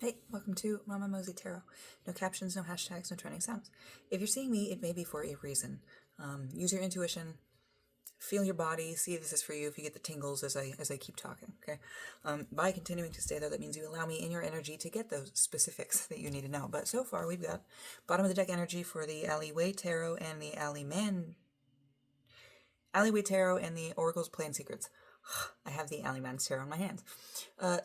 Hey, welcome to Mama Mosey Tarot. No captions, no hashtags, no trending sounds. If you're seeing me, it may be for a reason. Use your intuition, feel your body, see if this is for you. If you get the tingles as I keep talking, okay? By continuing to stay there, that means you allow me in your energy to get those specifics that you need to know. But so far, we've got bottom of the deck energy for the Alleyway Tarot and the Alleyway Tarot and the Oracle's Plain Secrets. I have the Alleyman's Tarot in my hands.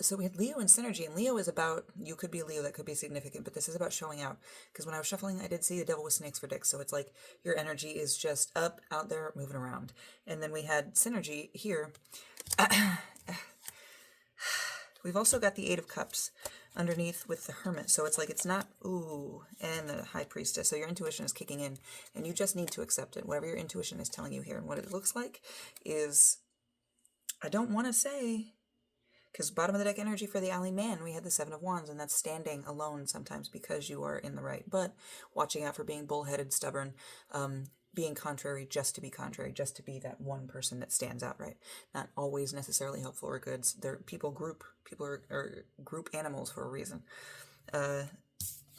So we had Leo and Synergy, and Leo is about, you could be Leo, that could be significant, but this is about showing out. Because when I was shuffling, I did see the devil with snakes for dicks, so it's like your energy is just up, out there, moving around. And then we had Synergy here. We've also got the Eight of Cups underneath with the Hermit, so it's like it's not, ooh, and the High Priestess, so your intuition is kicking in, and you just need to accept it, whatever your intuition is telling you here. And what it looks like is, I don't want to say, because bottom of the deck energy for the Alley Man, we had the Seven of Wands, and that's standing alone sometimes because you are in the right, but watching out for being bullheaded, stubborn, being contrary just to be contrary, just to be that one person that stands out, right? Not always necessarily helpful or good. People are group animals for a reason.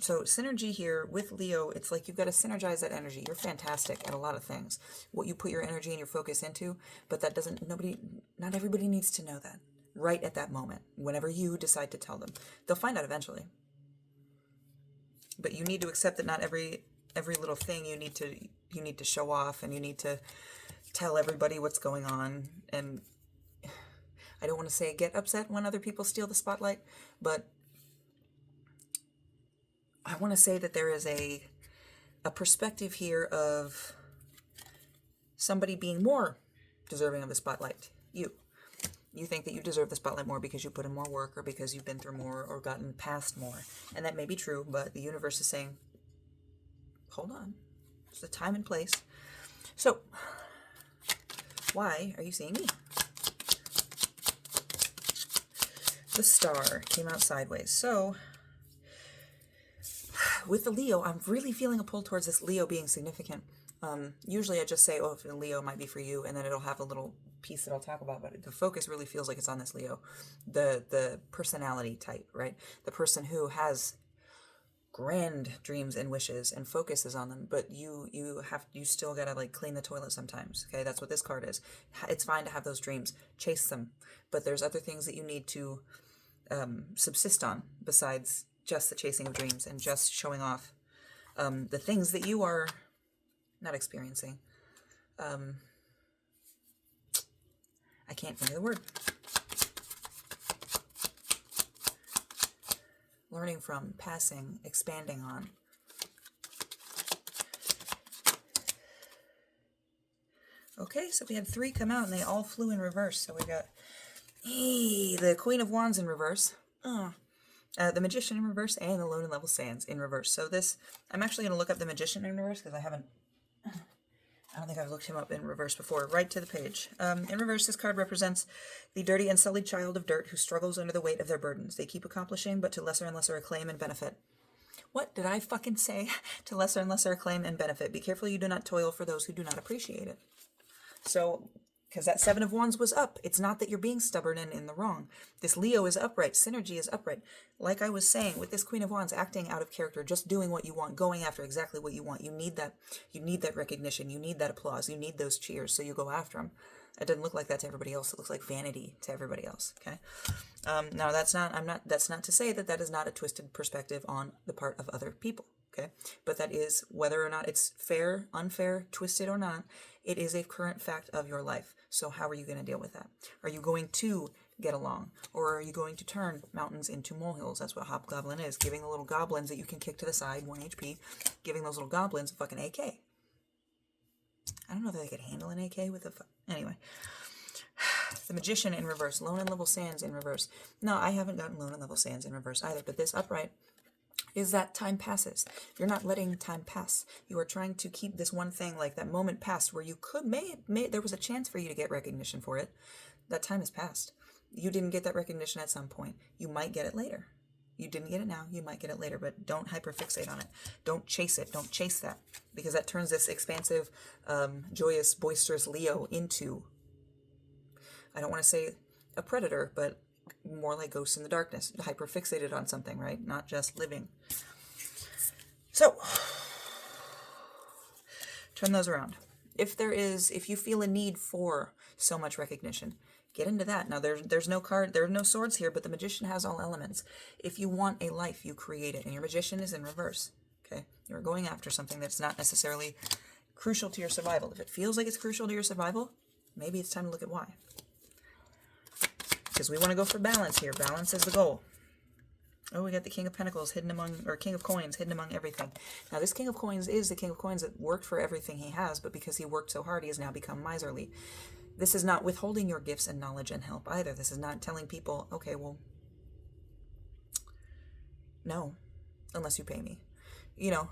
So synergy here with Leo, it's like you've got to synergize that energy. You're fantastic at a lot of things. What you put your energy and your focus into, but that doesn't, not everybody needs to know that right at that moment. Whenever you decide to tell them, they'll find out eventually. But you need to accept that not every little thing you need to show off, and you need to tell everybody what's going on. And I don't want to say get upset when other people steal the spotlight, but I want to say that there is a perspective here of somebody being more deserving of the spotlight. You think that you deserve the spotlight more because you put in more work, or because you've been through more or gotten past more. And that may be true, but the universe is saying, hold on, it's the time and place. So why are you seeing me? The Star came out sideways. So with the Leo, I'm really feeling a pull towards this Leo being significant. Usually I just say, oh, if the Leo might be for you, and then it'll have a little piece that I'll talk about, but the focus really feels like it's on this Leo. The personality type, right? The person who has grand dreams and wishes and focuses on them, but you still gotta like clean the toilet sometimes. Okay, that's what this card is. It's fine to have those dreams, chase them, but there's other things that you need to subsist on besides just the chasing of dreams and just showing off the things that you are not experiencing. I can't think of the word. Learning from, passing, expanding on. Okay, so we had 3 come out and they all flew in reverse. So we got the Queen of Wands in reverse, the Magician in reverse, and the Lone and Level Sands in reverse. So this, I'm actually going to look up the Magician in reverse because I don't think I've looked him up in reverse before. Right to the page. In reverse, this card represents the dirty and sullied child of dirt who struggles under the weight of their burdens. They keep accomplishing, but to lesser and lesser acclaim and benefit. What did I fucking say? To lesser and lesser acclaim and benefit. Be careful you do not toil for those who do not appreciate it. So, because that Seven of Wands was up. It's not that you're being stubborn and in the wrong. This Leo is upright. Synergy is upright. Like I was saying, with this Queen of Wands acting out of character, just doing what you want, going after exactly what you want. You need that recognition. You need that applause. You need those cheers, so you go after them. It doesn't look like that to everybody else. It looks like vanity to everybody else. Okay. Now that's not to say that that is not a twisted perspective on the part of other people. Okay. But that is, whether or not it's fair, unfair, twisted or not, it is a current fact of your life. So how are you going to deal with that? Are you going to get along? Or are you going to turn mountains into molehills? That's what Hobgoblin is. Giving the little goblins that you can kick to the side, 1 HP, giving those little goblins a fucking AK. I don't know if they could handle an AK with a... Anyway. The Magician in reverse. Lone and Level Sands in reverse. No, I haven't gotten Lone and Level Sands in reverse either, but this upright is that time passes. You're not letting time pass. You are trying to keep this one thing, like that moment past where you could, there was a chance for you to get recognition for it. That time has passed. You didn't get that recognition at some point. You might get it later. You didn't get it now. You might get it later, but don't hyperfixate on it. Don't chase it. Don't chase that, because that turns this expansive, joyous, boisterous Leo into, I don't want to say a predator, but more like ghosts in the darkness, hyper fixated on something, right? Not just living. So, turn those around. If you feel a need for so much recognition, get into that. Now, there's no card, there are no swords here, but the magician has all elements. If you want a life, you create it, and your magician is in reverse. Okay, you're going after something that's not necessarily crucial to your survival. If it feels like it's crucial to your survival, maybe it's time to look at why. Because we want to go for balance here. Balance is the goal. Oh, we got the King of Pentacles hidden among, or King of Coins hidden among everything. Now, this King of Coins is the King of Coins that worked for everything he has, but because he worked so hard, he has now become miserly. This is not withholding your gifts and knowledge and help either. This is not telling people, okay, well, no, unless you pay me. You know,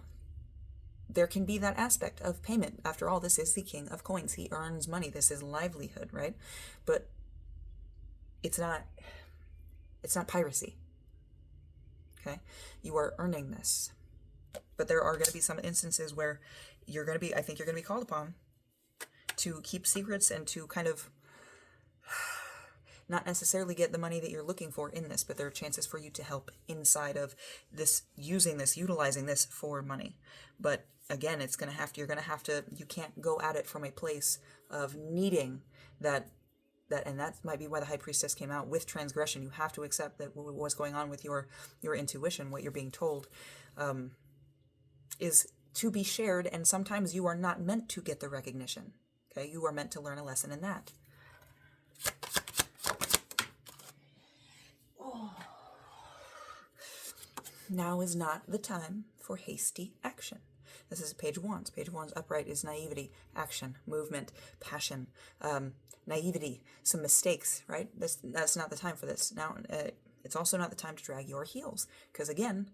there can be that aspect of payment. After all, this is the King of Coins. He earns money. This is livelihood, right? But it's not piracy. Okay? You are earning this. But there are going to be some instances where I think you're going to be called upon to keep secrets and to kind of not necessarily get the money that you're looking for in this, but there are chances for you to help inside of this, utilizing this for money. But again, you can't go at it from a place of needing that, and that might be why the High Priestess came out with transgression. You have to accept that what's going on with your intuition, what you're being told, is to be shared, and sometimes you are not meant to get the recognition. Okay, you are meant to learn a lesson in that. Now is not the time for hasty action. This is Page of Wands. Page of Wands upright is naivety, action, movement, passion, naivety, some mistakes, right? That's not the time for this. Now, it's also not the time to drag your heels, because again,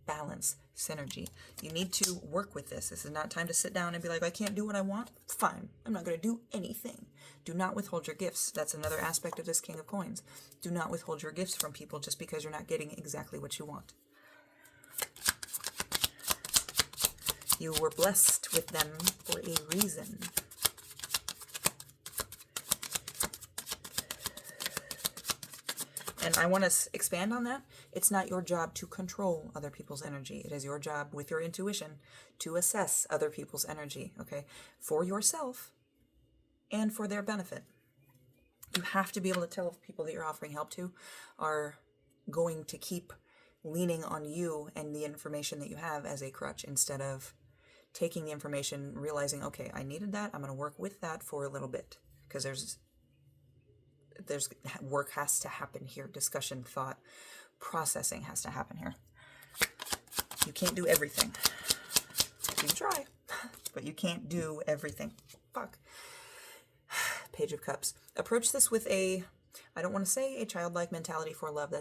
balance, synergy. You need to work with this. This is not time to sit down and be like, I can't do what I want. Fine. I'm not going to do anything. Do not withhold your gifts. That's another aspect of this King of Coins. Do not withhold your gifts from people just because you're not getting exactly what you want. You were blessed with them for a reason. And I want to expand on that. It's not your job to control other people's energy. It is your job with your intuition to assess other people's energy, okay? For yourself and for their benefit. You have to be able to tell if people that you're offering help to are going to keep leaning on you and the information that you have as a crutch instead of taking the information, realizing, okay, I needed that. I'm going to work with that for a little bit, because there's work has to happen here. Discussion, thought, processing has to happen here. You can't do everything. You can try, but you can't do everything. Fuck. Page of Cups. Approach this with I don't want to say a childlike mentality for love,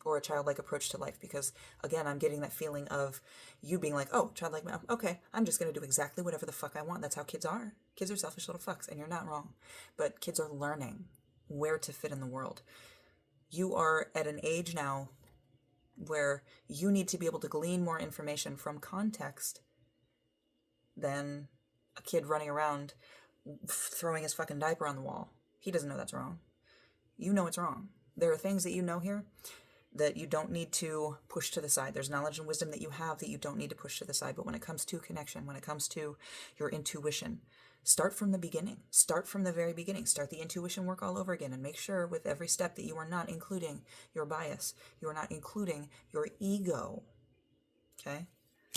or a childlike approach to life, because again, I'm getting that feeling of you being like, oh, childlike, okay, I'm just going to do exactly whatever the fuck I want. That's how kids are. Kids are selfish little fucks, and you're not wrong. But kids are learning where to fit in the world. You are at an age now where you need to be able to glean more information from context than a kid running around throwing his fucking diaper on the wall. He doesn't know that's wrong. You know it's wrong. There are things that you know here that you don't need to push to the side. There's knowledge and wisdom that you have that you don't need to push to the side. But when it comes to connection, when it comes to your intuition, start from the beginning. Start from the very beginning. Start the intuition work all over again, and make sure with every step that you are not including your bias. You are not including your ego. Okay?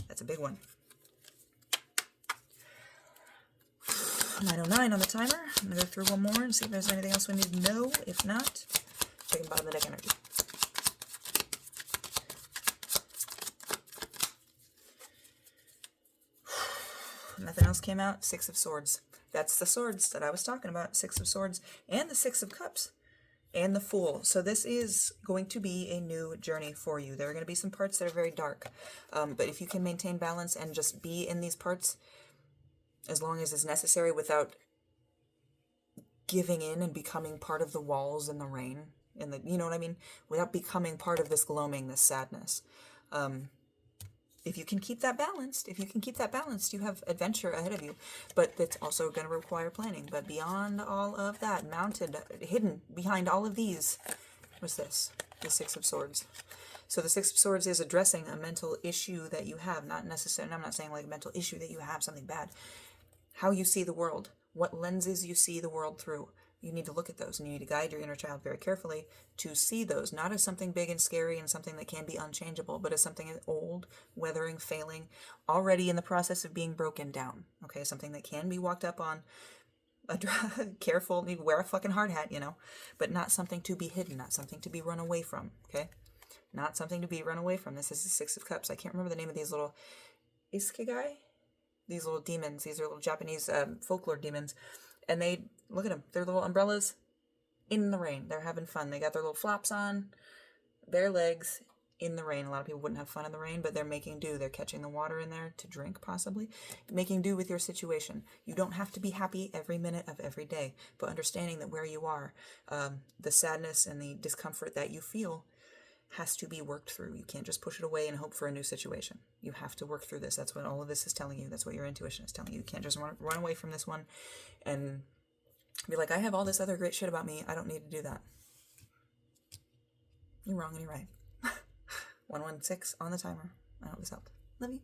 That's a big one. 9:09 on the timer. I'm going to go through one more and see if there's anything else we need to know. If not, taking bottom of the deck energy. Nothing else came out. Six of Swords. That's the swords that I was talking about. Six of Swords and the Six of Cups and the Fool. So this is going to be a new journey for you. There are going to be some parts that are very dark. But if you can maintain balance and just be in these parts as long as it's necessary without giving in and becoming part of the walls and the rain and you know what I mean? Without becoming part of this gloaming, this sadness. if you can keep that balanced, you have adventure ahead of you. But it's also going to require planning. But beyond all of that, mounted, hidden behind all of these, what's this? The Six of Swords. So the Six of Swords is addressing a mental issue that you have, not necessarily, I'm not saying like a mental issue that you have, something bad. How you see the world, what lenses you see the world through. You need to look at those, and you need to guide your inner child very carefully to see those, not as something big and scary and something that can be unchangeable, but as something old, weathering, failing, already in the process of being broken down. Okay, something that can be walked up on, careful, maybe wear a fucking hard hat, but not something to be hidden, not something to be run away from, okay? Not something to be run away from. This is the Six of Cups. I can't remember the name of these little isekai? These little demons. These are little Japanese folklore demons. And they, look at them, they're little umbrellas in the rain. They're having fun. They got their little flops on, bare legs in the rain. A lot of people wouldn't have fun in the rain, but they're making do. They're catching the water in there to drink, possibly. Making do with your situation. You don't have to be happy every minute of every day, but understanding that where you are, the sadness and the discomfort that you feel has to be worked through. You can't just push it away and hope for a new situation. You have to work through this. That's what all of this is telling you. That's what your intuition is telling you. You can't just run away from this one and be like, I have all this other great shit about me. I don't need to do that. You're wrong and you're right. 116 on the timer. I hope this helped. Love you.